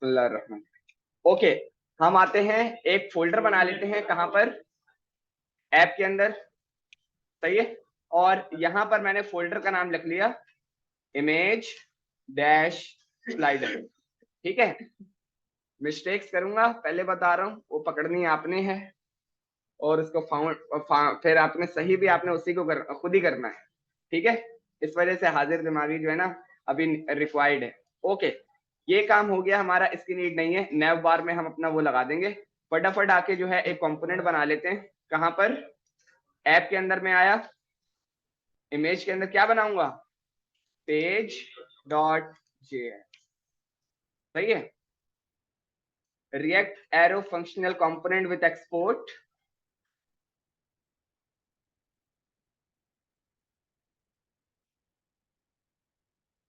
बिस्मिल्लाहिर्रहमान। Okay, हम आते हैं, एक फोल्डर बना लेते हैं, कहां पर, ऐप के अंदर, सही है। और यहां पर मैंने फोल्डर का नाम लिख लिया इमेज डैश स्लाइडर, ठीक है। मिस्टेक्स करूंगा, पहले बता रहा हूं, वो पकड़नी आपने है, और उसको फिर आपने सही भी आपने उसी को खुद ही करना है, ठीक है। इस वजह से हाजिर दिमागी जो है ना अभी रिक्वायर्ड है। ओके, ये काम हो गया हमारा, इसकी नीड नहीं है। नैव बार में हम अपना वो लगा देंगे। फटाफट आके जो है एक कंपोनेंट बना लेते हैं। कहां पर, ऐप के अंदर में आया, इमेज के अंदर क्या बनाऊंगा, पेज डॉट जेएस, सही है। React arrow functional component with export,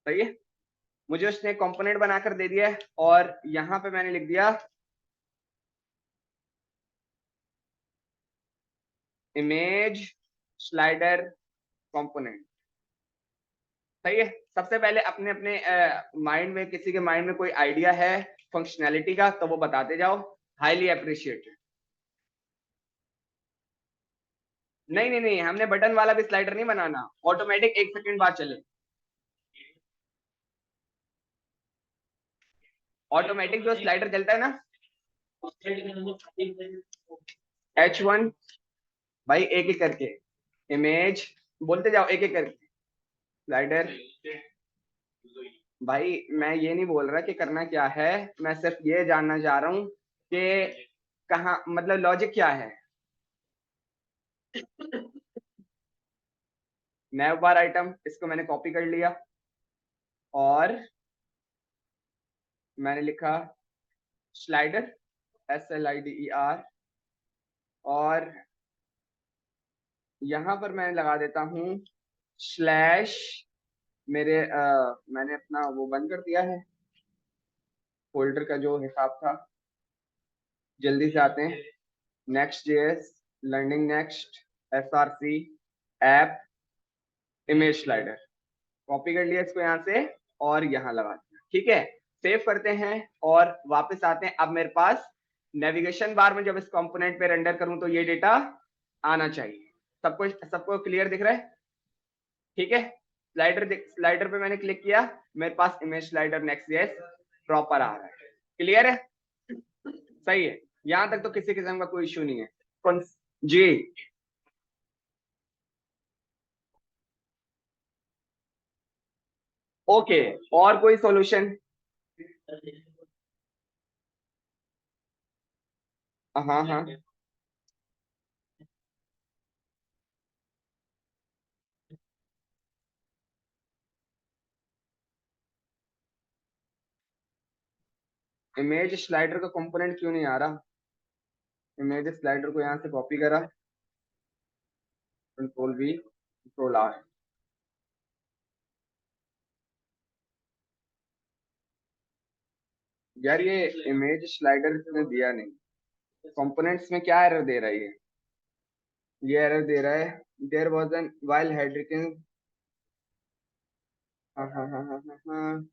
सही है। मुझे उसने कंपोनेंट बनाकर दे दिया है, और यहां पे मैंने लिख दिया इमेज स्लाइडर कंपोनेंट, सही है। सबसे पहले अपने अपने माइंड में, किसी के माइंड में कोई आइडिया है फंक्शनैलिटी का तो वो बताते जाओ, हाईली अप्रिशिएटेड। नहीं नहीं नहीं, हमने बटन वाला भी स्लाइडर नहीं बनाना, ऑटोमेटिक 1 सेकंड बाद चले, ऑटोमेटिक जो स्लाइडर चलता है ना, H1, भाई एक एक करके, इमेज, बोलते जाओ एक एक करके, स्लाइडर। भाई मैं ये नहीं बोल रहा कि करना क्या है, मैं सिर्फ ये जानना चाह रहा हूँ कि कहाँ, मतलब लॉजिक क्या है। नैव बार आइटम, इसको मैंने कॉपी कर लिया, और मैंने लिखा स्लाइडर, SLIDER, और यहां पर मैं लगा देता हूं स्लैश, मैंने अपना वो बंद कर दिया है, फोल्डर का जो हिसाब था। जल्दी से आते हैं, next JS, learning next, SRC, app, image slider, copy कर लिया इसको यहाँ से, और यहाँ लगा दिया, ठीक है। सेव करते हैं और वापस आते हैं। अब मेरे पास नेविगेशन बार में जब इस कंपोनेंट पे रेंडर करूं तो ये डेटा आना चाहिए। सबको क्लियर दिख रहा है, ठीक है। स्लाइडर पे मैंने क्लिक किया, मेरे पास image slider next JS proper आ रहा है, क्लियर है, सही है। यहां तक तो किसी किस्म का कोई इश्यू नहीं है। कौन जी, ओके, और कोई सॉल्यूशन। हाँ हाँ, इमेज स्लाइडर का कंपोनेंट क्यों नहीं आ रहा। इमेज स्लाइडर को यहाँ से कॉपी करा, Ctrl+V, Ctrl+R। यार ये इमेज स्लाइडर इसने दिया नहीं, कंपोनेंट्स में क्या एरर दे रहा है ये एरर दे रहा है, देयर वाज एन वाइल हेडरिकन। हाँ हाँ हाँ हाँ हाँ हाँ।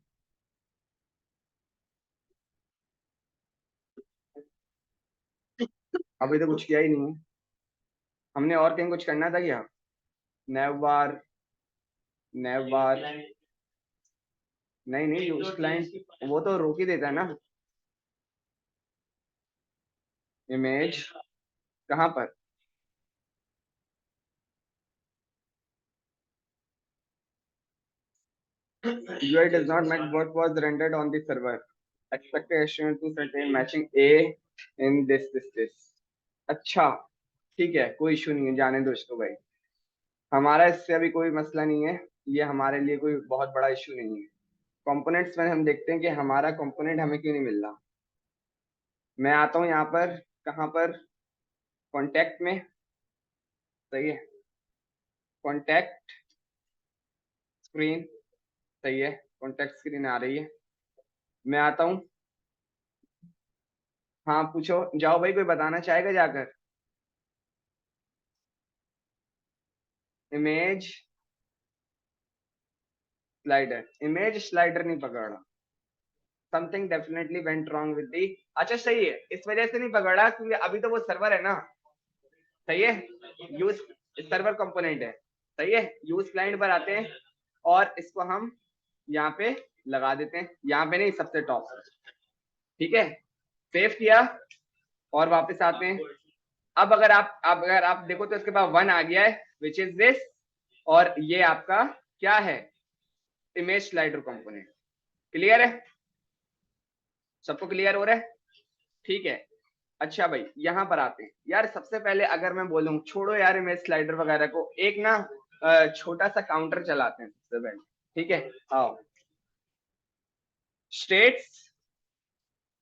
अभी तो कुछ किया ही नहीं है, हमने और कहीं कुछ करना था क्या। नैव बार, नैव बार, नहीं नहीं, यूज क्लाइंट वो तो रोक ही देता है ना। इमेज कहाँ पर, UI does not match what was rendered on the server. Expectation to certain matching A in this. अच्छा, ठीक है, कोई इशू नहीं है, जाने दो इसको भाई। हमारा इससे अभी कोई मसला नहीं है, ये हमारे लिए कोई बहुत बड़ा इशू नहीं है। कंपोनेंट्स में हम देखते हैं कि हमारा कंपोनेंट हमें क्यों नहीं मिल रहा। मैं आता हूँ यहाँ पर, कहाँ पर, कॉन्टेक्ट में, सही है, कॉन्टेक्ट स्क्रीन, सही है, कॉन्टेक्ट स्क्रीन आ रही है। मैं आता हूँ, हाँ पूछो, जाओ भाई, कोई बताना चाहेगा जाकर। इमेज स्लाइडर, इमेज स्लाइडर नहीं पकड़ रहा। Something definitely went wrong with the. अच्छा सही है, इस वजह से नहीं पकड़ा क्योंकि अभी तो वो सर्वर है ना, सही है, यूज सर्वर कंपोनेंट है, सही है। यूज क्लाइंट पर आते हैं और इसको हम यहाँ पे लगा देते हैं, यहाँ पे नहीं, सबसे टॉप, ठीक है। सेव किया और वापस आते हैं। अब अगर आप देखो तो इसके पास 1 आ गया है विच इज दिस, और ये आपका क्या है, इमेज स्लाइडर कंपोनेंट। क्लियर है, सबको क्लियर हो रहा है, ठीक है। अच्छा भाई यहाँ पर आते हैं यार, सबसे पहले अगर मैं बोलूं, छोड़ो यार इमेज स्लाइडर वगैरह को, एक ना छोटा सा काउंटर चलाते हैं सबसे पहले, ठीक है। आओ, स्टेट्स,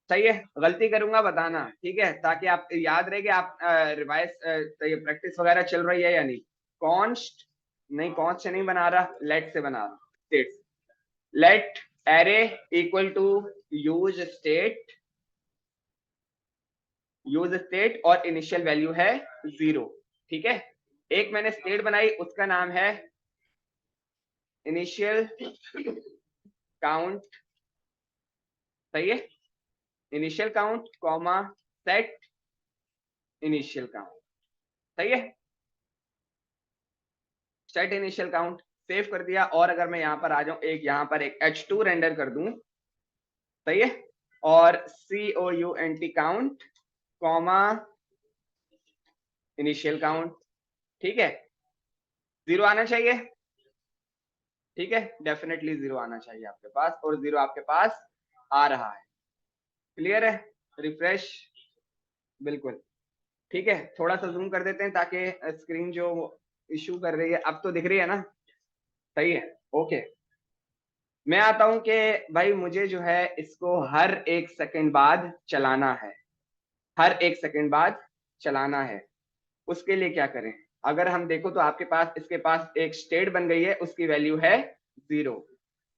सही है, गलती करूंगा बताना, ठीक है, ताकि आप याद रहे कि आप रिवाइज प्रैक्टिस वगैरह चल रही है या नहीं। कॉन्स्ट नहीं, कॉन्स्ट से नहीं बना रहा, लेट से बना रहा। States, let array equal to use state, use state और इनिशियल वैल्यू है 0, ठीक है। एक मैंने स्टेट बनाई, उसका नाम है इनिशियल काउंट, सही है, initial count comma set initial count, सही है, सेट इनिशियल काउंट। सेव कर दिया, और अगर मैं यहाँ पर आ जाऊं, एक यहाँ पर एक h2 रेंडर कर दूं, सही है, और count count comma initial count, ठीक है, 0 आना चाहिए, ठीक है, डेफिनेटली 0 आना चाहिए आपके पास, और 0 आपके पास आ रहा है। क्लियर है, रिफ्रेश, बिल्कुल, ठीक है। थोड़ा सा जूम कर देते हैं ताकि स्क्रीन जो इशू कर रही है, अब तो दिख रही है ना, सही है, ओके। मैं आता हूं कि भाई मुझे जो है इसको हर 1 सेकंड बाद चलाना है, हर 1 सेकंड बाद चलाना है। उसके लिए क्या करें, अगर हम देखो तो आपके पास, इसके पास एक स्टेट बन गई है, उसकी वैल्यू है 0,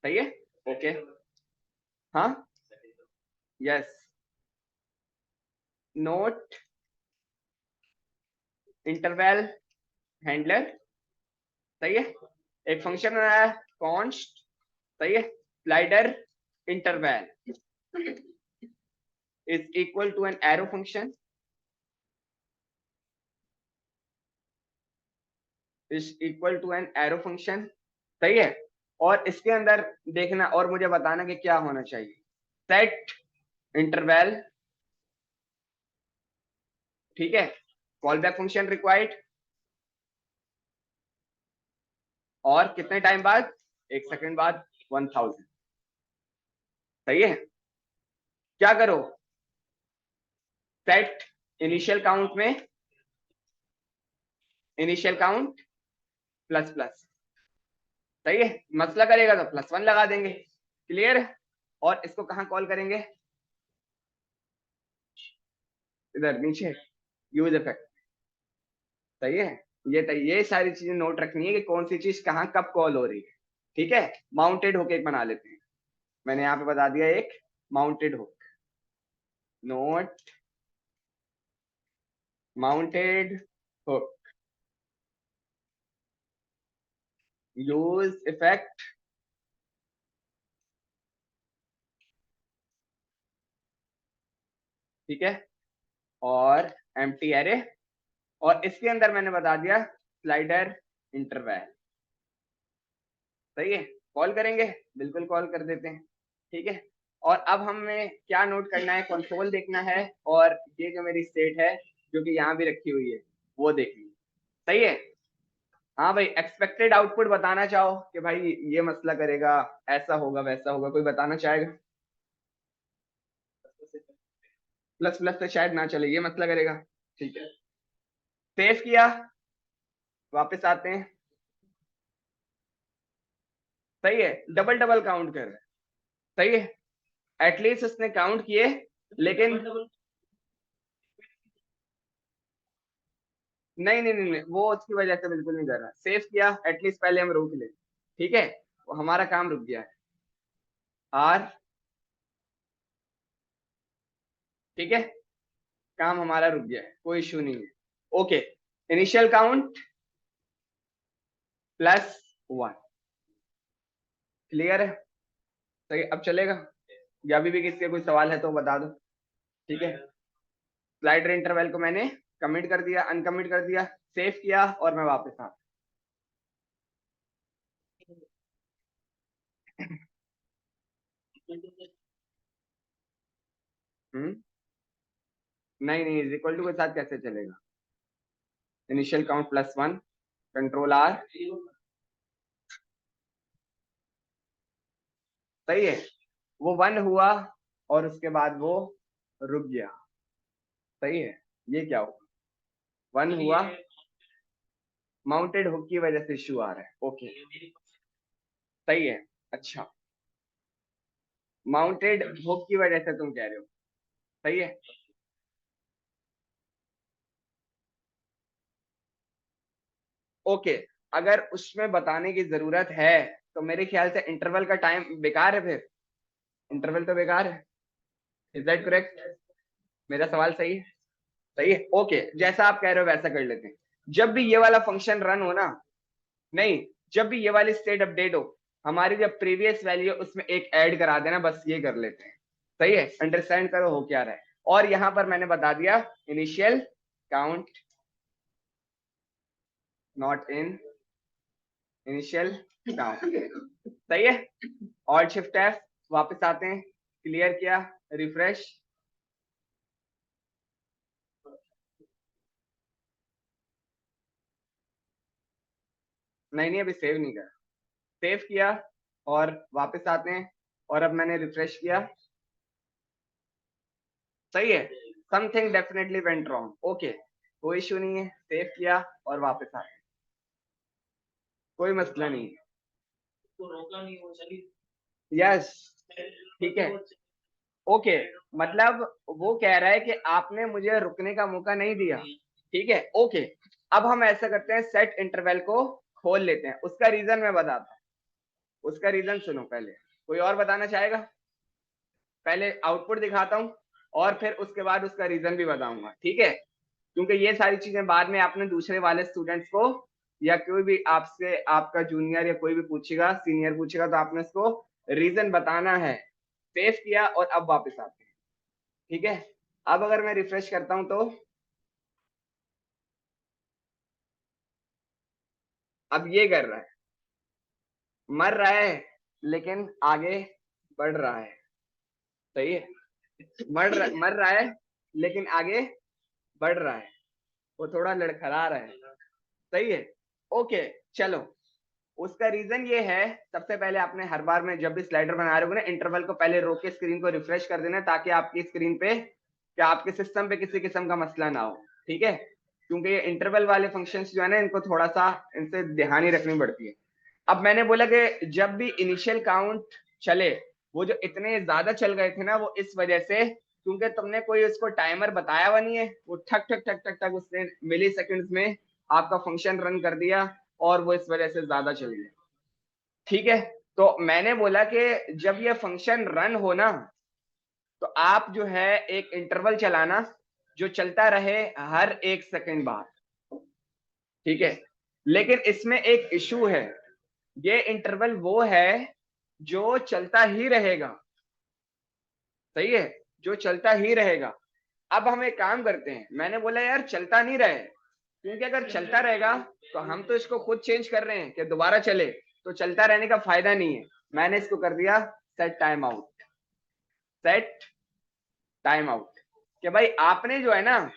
सही है, ओके, हाँ, यस, नोट इंटरवल हैंडलर, सही है, एक फंक्शन बनाया कॉन्स्ट, सही है, slider interval is equal to an arrow function, is equal to an arrow function, सही है। और इसके अंदर देखना और मुझे बताना कि क्या होना चाहिए, सेट इंटरवल, ठीक है, कॉल बैक फंक्शन रिक्वायर्ड, और कितने टाइम बाद, 1 सेकंड बाद, 1000, सही है। क्या करो, सेट इनिशियल काउंट में इनिशियल काउंट प्लस प्लस, सही है, मसला करेगा तो +1 लगा देंगे, क्लियर है। और इसको कहाँ कॉल करेंगे, इधर नीचे, यूज इफेक्ट, सही है। ये सारी चीजें नोट रखनी है कि कौन सी चीज कहाँ कब कॉल हो रही है, ठीक है। माउंटेड हुक एक बना लेते हैं, मैंने यहाँ पे बता दिया एक mounted hook, note mounted hook, use effect, ठीक है, और एम्प्टी एरे, और इसके अंदर मैंने बता दिया स्लाइडर इंटरवल, सही है। कॉल करेंगे, बिल्कुल कॉल कर देते हैं, ठीक है। और अब हमें क्या नोट करना है, कंट्रोल देखना है, और ये जो मेरी स्टेट है जो कि यहाँ भी रखी हुई है वो देखनी है, सही है। हाँ भाई, एक्सपेक्टेड आउटपुट बताना चाहो कि भाई ये मसला करेगा, ऐसा होगा वैसा होगा, कोई बताना चाहेगा। प्लस प्लस से शायद ना चले, ये मसला करेगा, ठीक है। सेव किया, वापस आते हैं, सही है, डबल डबल काउंट कर रहे हैं, सही है, एटलीस्ट उसने काउंट किए, लेकिन नहीं नहीं नहीं नहीं, वो उसकी वजह से बिल्कुल नहीं कर रहा। सेव किया, एटलीस्ट पहले हम रोक ले, ठीक है, वो हमारा काम रुक गया है, आर, ठीक है, काम हमारा रुक गया है, कोई इशू नहीं है, ओके। इनिशियल काउंट +1, क्लियर है, सही, अब चलेगा, या अभी भी किसी का कोई सवाल है तो बता दो। ठीक है, स्लाइडर इंटरवल को मैंने कमिट कर दिया, अनकमिट कर दिया, सेव किया और मैं वापस आ। नहीं नहीं, इज इक्वल टू के साथ कैसे चलेगा? Initial count plus one, control R, सही है। वो वन हुआ और उसके बाद वो रुक गया, सही है। ये क्या हुआ? वन हुआ, माउंटेड हुक की वजह से इश्यू आ रहा है, ओके, सही है। अच्छा, माउंटेड हुक की वजह से तुम कह रहे हो, सही है। ओके, अगर उसमें बताने की जरूरत है तो मेरे ख्याल से इंटरवल का टाइम बेकार है, फिर इंटरवल तो बेकार है। Is that correct? मेरा सवाल सही है? सही है, ओके, जैसा आप कह रहे हो वैसा कर लेते हैं। जब भी ये वाला फंक्शन रन हो ना, नहीं, जब भी ये वाली स्टेट अपडेट हो, हमारी जो प्रीवियस वैल्यू उसमें एक ऐड करा देना, बस ये कर लेते हैं। सही है, अंडरस्टैंड करो हो क्या रहा है। और यहां पर मैंने बता दिया initial count not in initial count, सही है। ऑल्ट शिफ्ट एफ, वापस आते हैं, क्लियर किया, रिफ्रेश, नहीं नहीं अभी सेव नहीं करा, सेव किया और वापस आते हैं, और अब मैंने रिफ्रेश किया, सही है। Something definitely went wrong, okay, कोई इशू नहीं है, सेव किया और वापस आ गए, कोई मसला नहीं है। यस, ठीक है, ओके, मतलब वो कह रहा है कि आपने मुझे रुकने का मौका नहीं दिया, ठीक है, ओके। अब हम ऐसा करते हैं, सेट इंटरवल को खोल लेते हैं, उसका रीजन मैं बताता हूँ, उसका रीजन सुनो पहले। कोई और बताना चाहेगा? पहले आउटपुट दिखाता हूँ और फिर उसके बाद उसका रीजन भी बताऊंगा, ठीक है। क्योंकि ये सारी चीजें बाद में आपने दूसरे वाले स्टूडेंट्स को, या कोई भी आपसे, आपका जूनियर या कोई भी पूछेगा, सीनियर पूछेगा, तो आपने उसको रीजन बताना है। सेव किया और अब वापस आते हैं, ठीक है। अब अगर मैं रिफ्रेश करता हूं तो अब ये कर रहा है, मर रहा है लेकिन आगे बढ़ रहा है, सही है। मर रहा है लेकिन आगे बढ़ रहा है, वो थोड़ा लड़खड़ा रहा है, सही है, ओके। चलो, उसका रीजन ये है, सबसे पहले आपने हर बार में जब भी स्लाइडर बना रहे हो ना, इंटरवल को पहले रोक के स्क्रीन को रिफ्रेश कर देना, ताकि आपकी स्क्रीन पे, क्या आपके सिस्टम पे किसी किस्म का मसला ना हो, ठीक है। क्योंकि ये इंटरवल वाले फंक्शंस जो है ना, इनको थोड़ा सा, इनसे ध्यान रखनी पड़ती है। अब मैंने बोला कि जब भी इनिशियल काउंट चले, वो जो इतने ज्यादा चल गए थे ना, वो इस वजह से, क्योंकि तुमने कोई उसको टाइमर बताया हुआ नहीं है, वो ठक ठक ठक ठक ठक उसने मिली सेकेंड्स में आपका फंक्शन रन कर दिया, और वो इस वजह से ज्यादा चल गया, ठीक है। तो मैंने बोला कि जब ये फंक्शन रन हो ना, तो आप जो है एक इंटरवल चलाना जो चलता रहे हर एक सेकंड बाद, ठीक है। लेकिन इसमें एक इशू है, ये इंटरवल वो है जो चलता ही रहेगा, सही है, जो चलता ही रहेगा। अब हम एक काम करते हैं, मैंने बोला यार चलता नहीं रहे, क्योंकि अगर चलता रहेगा तो हम तो इसको खुद चेंज कर रहे हैं कि दोबारा चले, तो चलता रहने का फायदा नहीं है। मैंने इसको कर दिया set time out, set time out, कि भाई आपने जो है ना,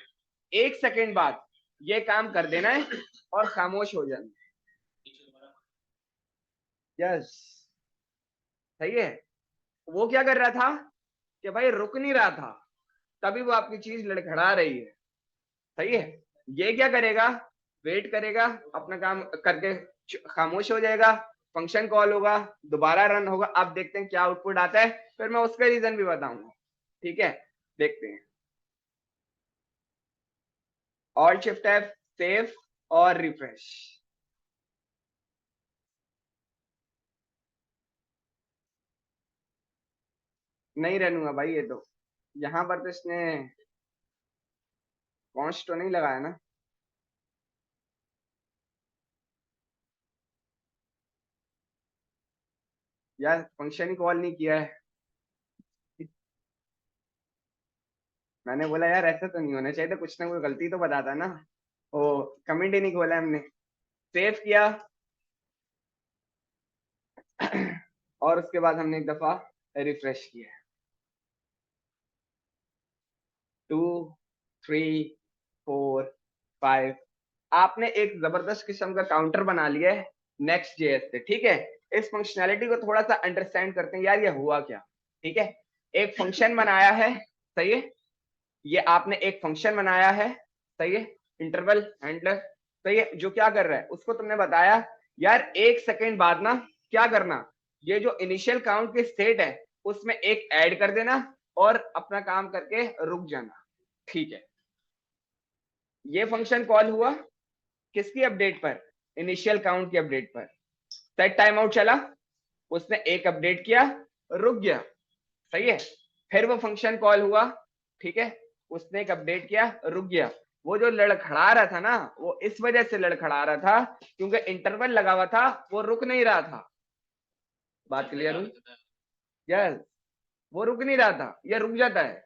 एक सेकंड बाद ये काम कर देना है और खामोश हो जाना। यस, सही है। वो क्या कर रहा था कि भाई रुक नहीं रहा था, तभी वो आपकी चीज लड़खड़ा रही है, सही है। ये क्या करेगा, वेट करेगा, अपना काम करके खामोश हो जाएगा, फंक्शन कॉल होगा, दोबारा रन होगा, अब देखते हैं क्या आउटपुट आता है, फिर मैं उसका रीजन भी बताऊंगा, ठीक है। देखते हैं, ऑल्ट शिफ्ट एफ, सेव और रिफ्रेश। नहीं रन हुआ भाई, ये तो यहाँ पर तो इसने कॉन्स्ट तो नहीं लगाया ना, यार फंक्शन ही कॉल नहीं किया है, मैंने बोला यार ऐसा तो नहीं होना चाहिए था, कुछ ना कोई गलती तो बताता ना। वो कमेंट ही नहीं खोला हमने। सेव किया और उसके बाद हमने एक दफा रिफ्रेश किया। 2, 3, 4, 5। आपने एक जबरदस्त किस्म का काउंटर बना लिया है नेक्स्ट जेएस से। ठीक है, इस फंक्शनैलिटी को थोड़ा सा अंडरस्टैंड करते हैं यार, ये हुआ क्या। ठीक है, एक फंक्शन बनाया है, सही है। ये आपने एक फंक्शन बनाया है, सही है, इंटरवल हैंडलर, सही है, जो क्या कर रहा है उसको तुमने बताया यार 1 सेकेंड बाद ना क्या करना, ये जो इनिशियल काउंट की स्टेट है उसमें एक ऐड कर देना और अपना काम करके रुक जाना। ठीक है, ये फंक्शन कॉल हुआ किसकी अपडेट पर, इनिशियल काउंट की अपडेट पर। सेट टाइम आउट चला, उसने एक अपडेट किया, रुक गया, सही है। फिर वो फंक्शन कॉल हुआ, ठीक है, उसने एक अपडेट किया, रुक गया। वो जो लड़खड़ा रहा था ना, वो इस वजह से लड़खड़ा रहा था क्योंकि इंटरवल लगा हुआ था, वो रुक नहीं रहा था। बात क्लियर हुई? यस, वो रुक नहीं रहा था, ये रुक जाता है।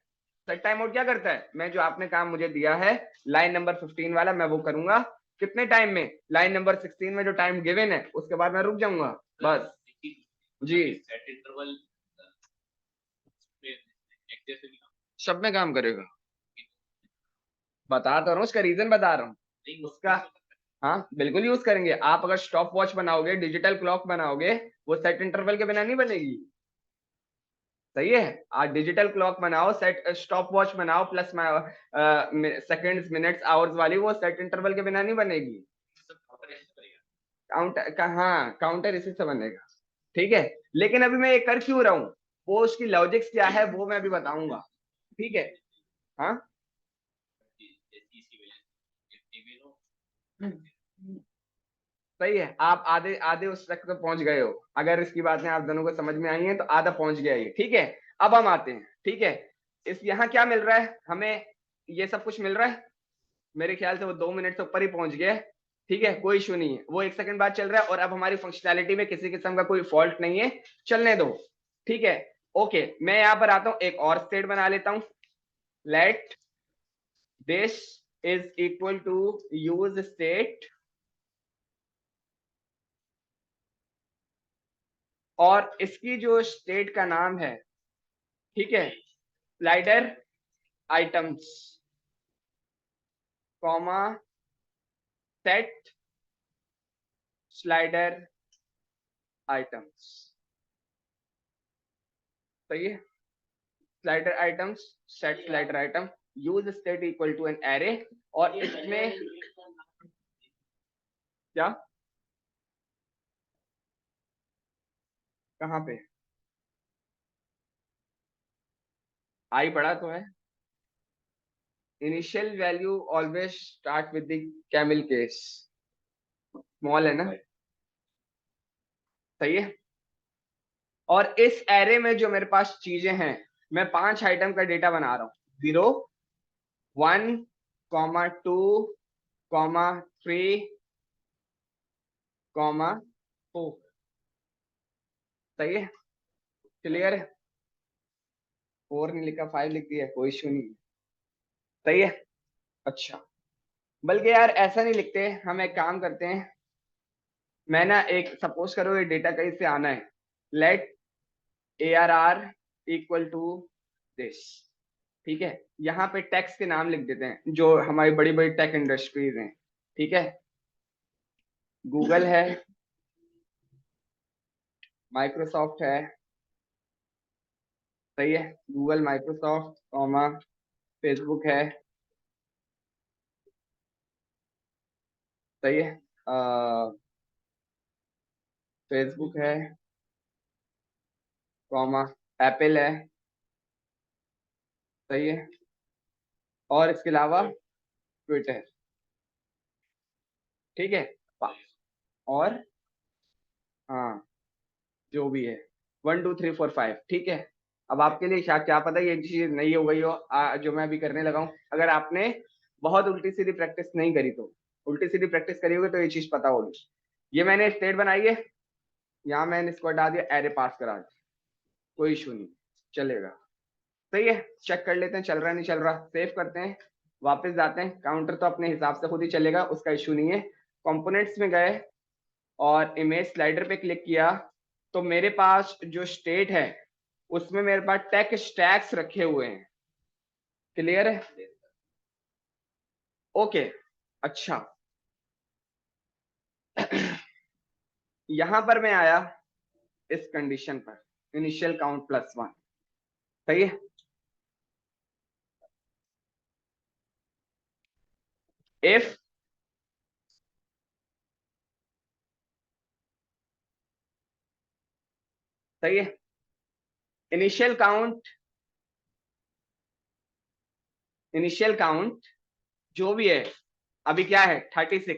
सेट टाइम आउट क्या करता है, मैं जो आपने काम मुझे दिया है लाइन नंबर 15 वाला, मैं वो करूंगा कितने टाइम में, लाइन नंबर 16 में जो टाइम गिवन है उसके बाद मैं रुक जाऊंगा बस। जी, सब में काम करेगा, बता तो रहा हूँ, उसका रीजन बता रहा हूँ उसका। हाँ बिल्कुल यूज करेंगे। आप अगर स्टॉप वॉच बनाओगे, डिजिटल क्लॉक बनाओगे, वो सेट इंटरवल के बिना नहीं बनेगी, सही है। आप डिजिटल क्लॉक बनाओ, सेट स्टॉप वॉच बनाओ, प्लस सेकंड्स मिनट्स आवर्स वाली, वो सेट इंटरवल के बिना नहीं बनेगी। काउंटर हाँ, काउंटर इसी से बनेगा। ठीक है, लेकिन अभी मैं ये कर क्यों रहा हूँ, वो उसकी लॉजिक्स क्या है वो मैं अभी बताऊंगा। ठीक है, हाँ सही है। आप आधे आधे उस तक तो पहुंच गए हो, अगर इसकी बातें आप दोनों को समझ में आई हैं तो आधा पहुंच गया ये। ठीक है, अब हम आते हैं। ठीक है, इस यहाँ क्या मिल रहा है हमें, ये सब कुछ मिल रहा है, मेरे ख्याल से वो 2 मिनट से ऊपर ही पहुंच गया है। ठीक है, कोई इशू नहीं है, वो 1 सेकंड बाद चल रहा है और अब हमारी फंक्शनैलिटी में किसी किस्म का कोई फॉल्ट नहीं है, चलने दो। ठीक है, ओके, मैं यहाँ पर आता हूँ, एक और स्टेट बना लेता हूँ। Let this is equal to use state, और इसकी जो स्टेट का नाम है, ठीक है, slider items, comma set slider items, सही है। Slider items, set slider item, use state equal to an array, और इसमें क्या, कहाँ पे आई पढ़ा तो है, initial value always start with the camel case, small है ना, सही है। और इस एरे में जो मेरे पास चीजें हैं, मैं 5 आइटम का डेटा बना रहा हूँ, 0, 1, 2, 3, 4, सही है, क्लियर है। 4 नहीं लिखा, 5 लिख दिया, कोई इशू नहीं, सही है। अच्छा, बल्कि यार ऐसा नहीं लिखते, हम एक काम करते हैं, मैं ना एक सपोज करो ये डेटा कहीं से आना है, let ARR equal to this. ठीक है, यहाँ पे टैक्स के नाम लिख देते हैं जो हमारी बड़ी बड़ी टेक इंडस्ट्रीज हैं। ठीक है, गूगल है, माइक्रोसॉफ्ट है, सही है, गूगल, माइक्रोसॉफ्ट, कॉमा फेसबुक है, सही है, फेसबुक है, कॉमा एप्पल है, सही है, और इसके अलावा ट्विटर। ठीक है, और हाँ, जो भी है 1, 2, 3, 4, 5। ठीक है, अब आपके लिए क्या क्या पता ये चीज नहीं हो गई हो, जो मैं अभी करने लगा हूँ, अगर आपने बहुत उल्टी सीधी प्रैक्टिस नहीं करी तो, उल्टी सीधी प्रैक्टिस करी होगी तो ये चीज पता होगी। ये मैंने स्टेट बनाई है, यहाँ मैंने इसको हटा दिया, एरे पास करा दिया, कोई इशू नहीं, चलेगा, सही है, चेक कर लेते हैं चल रहा है नहीं चल रहा, सेव करते हैं, वापस जाते हैं, काउंटर तो अपने हिसाब से खुद ही चलेगा, उसका इशू नहीं है। कंपोनेंट्स में गए और इमेज स्लाइडर पे क्लिक किया, तो मेरे पास जो स्टेट है उसमें मेरे पास टेक स्टैक्स रखे हुए हैं, क्लियर है? ओके, अच्छा यहां पर मैं आया इस कंडीशन पर, इनिशियल काउंट +1, सही है। इफ सही है, इनिशियल काउंट जो भी है अभी क्या है 36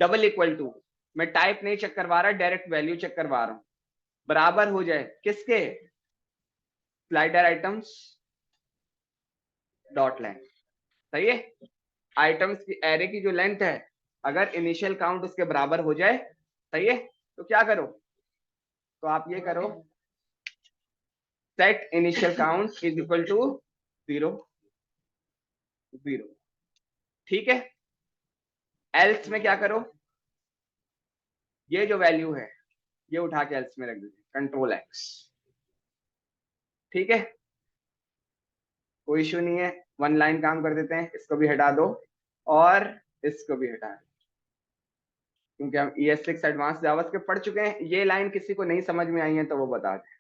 डबल इक्वल टू, मैं टाइप नहीं चेक करवा रहा, डायरेक्ट वैल्यू चेक करवा रहा हूं, बराबर हो जाए किसके, स्लाइडर आइटम्स डॉट लेंथ, सही है। आइटम्स की एरे की जो लेंथ है अगर इनिशियल काउंट उसके बराबर हो जाए, सही है, तो क्या करो, तो आप ये करो, set initial count is equal to 0 0, ठीक है। एल्स में क्या करो, ये जो वैल्यू है ये उठा के एल्स में रख दीजिए, कंट्रोल एक्स, ठीक है, कोई इशू नहीं है, वन लाइन काम कर देते हैं, इसको भी हटा दो और इसको भी हटा दो, क्योंकि हम ES6 एडवांस जावास्क्रिप्ट पढ़ चुके हैं। ये लाइन किसी को नहीं समझ में आई है तो वो बता दें।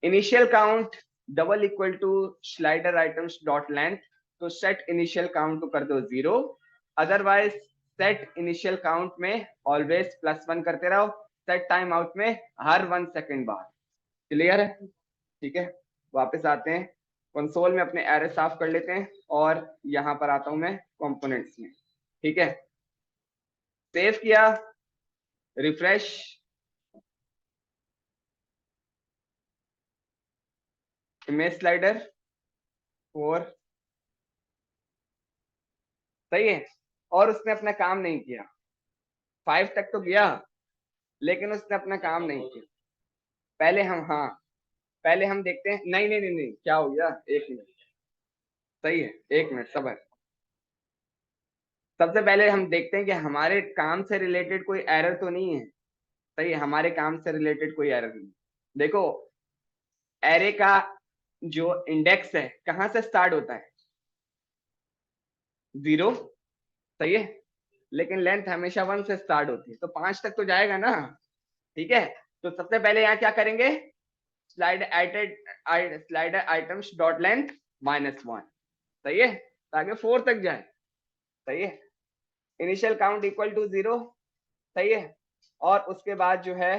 Initial count double equal to slider items dot length, तो सेट इनिशियल काउंट को कर दो 0, अदरवाइज सेट इनिशियल काउंट में ऑलवेज +1 करते रहो, सेट टाइम आउट में हर 1 सेकेंड बाद, क्लियर है, ठीक है। वापस आते हैं कंसोल में, अपने एरे साफ कर लेते हैं और यहां पर आता हूं मैं कंपोनेंट्स में, ठीक है, सेव किया, रिफ्रेश, इमेज स्लाइडर 4, सही है, और उसने अपना काम नहीं किया, 5 तक तो गया लेकिन उसने अपना काम नहीं किया। पहले हम, हाँ पहले हम देखते हैं, नहीं नहीं नहीं नहीं, क्या हो गया, एक मिनट, सही है, एक मिनट सबर। सबसे पहले हम देखते हैं कि हमारे काम से रिलेटेड कोई एरर तो नहीं है, सही है, हमारे काम से रिलेटेड कोई एरर नहीं। देखो एरे का जो इंडेक्स है कहां से स्टार्ट होता है, 0, सही है, लेकिन लेंथ हमेशा 1 से स्टार्ट होती है, तो 5 तक तो जाएगा ना, ठीक है। तो सबसे पहले यहाँ क्या करेंगे, स्लाइडर आइटम्स डॉट लेंथ -1, सही है, ताकि 4 तक जाए, सही है, इनिशियल काउंट इक्वल टू 0, सही है, और उसके बाद जो है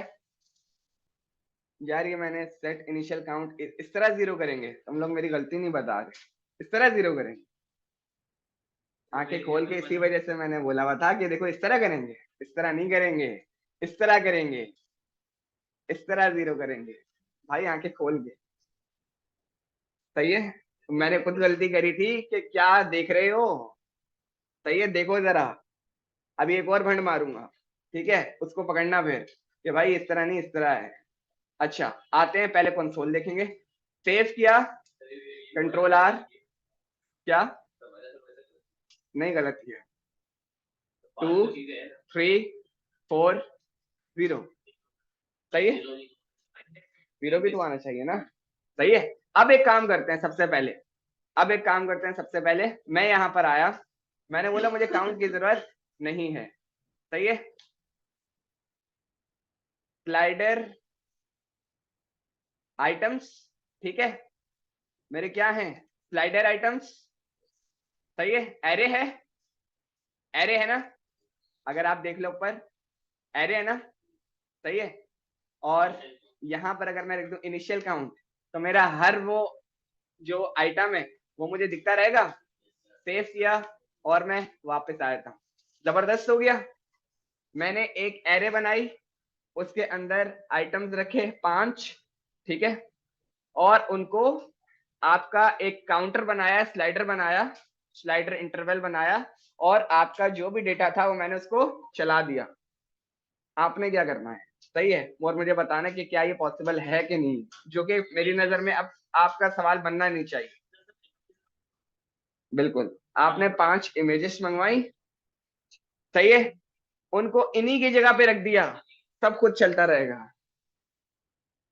यार ये मैंने सेट इनिशियल काउंट इस तरह 0 करेंगे, तुम लोग मेरी गलती नहीं बता रहे, इस तरह 0 करेंगे, आंखें खोल के, इसी वजह से मैंने बोला हुआ था कि देखो इस तरह करेंगे, इस तरह नहीं करेंगे, इस तरह करेंगे, इस तरह 0 करेंगे, भाई आंखें खोल के, सही है। मैंने खुद गलती करी थी कि क्या देख रहे हो, सही है, देखो जरा, अभी एक और भंड मारूंगा, ठीक है, उसको पकड़ना फिर कि भाई इस तरह नहीं इस तरह है। अच्छा आते हैं, पहले कंसोल देखेंगे, सेव किया, कंट्रोल R, क्या नहीं गलत किया, 2 3 4 0, सही है, 0 भी तो आना चाहिए ना, सही है। अब एक काम करते हैं सबसे पहले, सबसे पहले मैं यहां पर आया, मैंने बोला मुझे काउंट की जरूरत नहीं है, सही है, स्लाइडर आइटम्स, ठीक है, मेरे क्या हैं स्लाइडर आइटम्स, सही है, एरे है ना, अगर आप देख लो ऊपर एरे है ना, सही है, और यहां पर अगर मैं लिख दूं इनिशियल काउंट, तो मेरा हर वो जो आइटम है वो मुझे दिखता रहेगा। सेव किया और मैं वापस आया था, जबरदस्त हो गया। मैंने एक एरे बनाई, उसके अंदर आइटम्स रखे 5, ठीक है, और उनको आपका एक काउंटर बनाया, स्लाइडर बनाया, स्लाइडर इंटरवल बनाया, और आपका जो भी डेटा था वो मैंने उसको चला दिया। आपने क्या करना है, सही है, और मुझे बताना कि क्या ये पॉसिबल है कि नहीं, जो कि मेरी नजर में अब आपका सवाल बनना नहीं चाहिए। बिल्कुल, आपने 5 इमेजेस मंगवाई, सही है, उनको इन्हीं की जगह पे रख दिया, सब कुछ चलता रहेगा,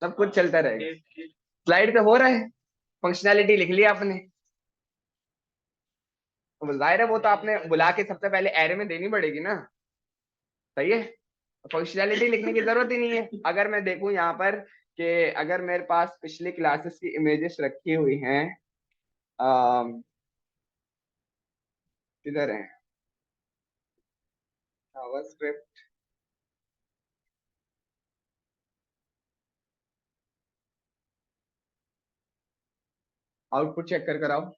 सब कुछ चलता रहेगा। स्लाइड पे हो रहा है, फंक्शनैलिटी लिख लिया आपने, तो जाहिर है वो तो आपने बुला के सबसे पहले एरे में देनी पड़ेगी ना, सही है। फंक्शनैलिटी लिखने की जरूरत ही नहीं है। अगर मैं देखूं यहाँ पर कि अगर मेरे पास पिछली क्लासेस की इमेजेस रखी हुई हैं, किधर है जावास्क्रिप्ट, आउटपुट चेक कर कर आओ।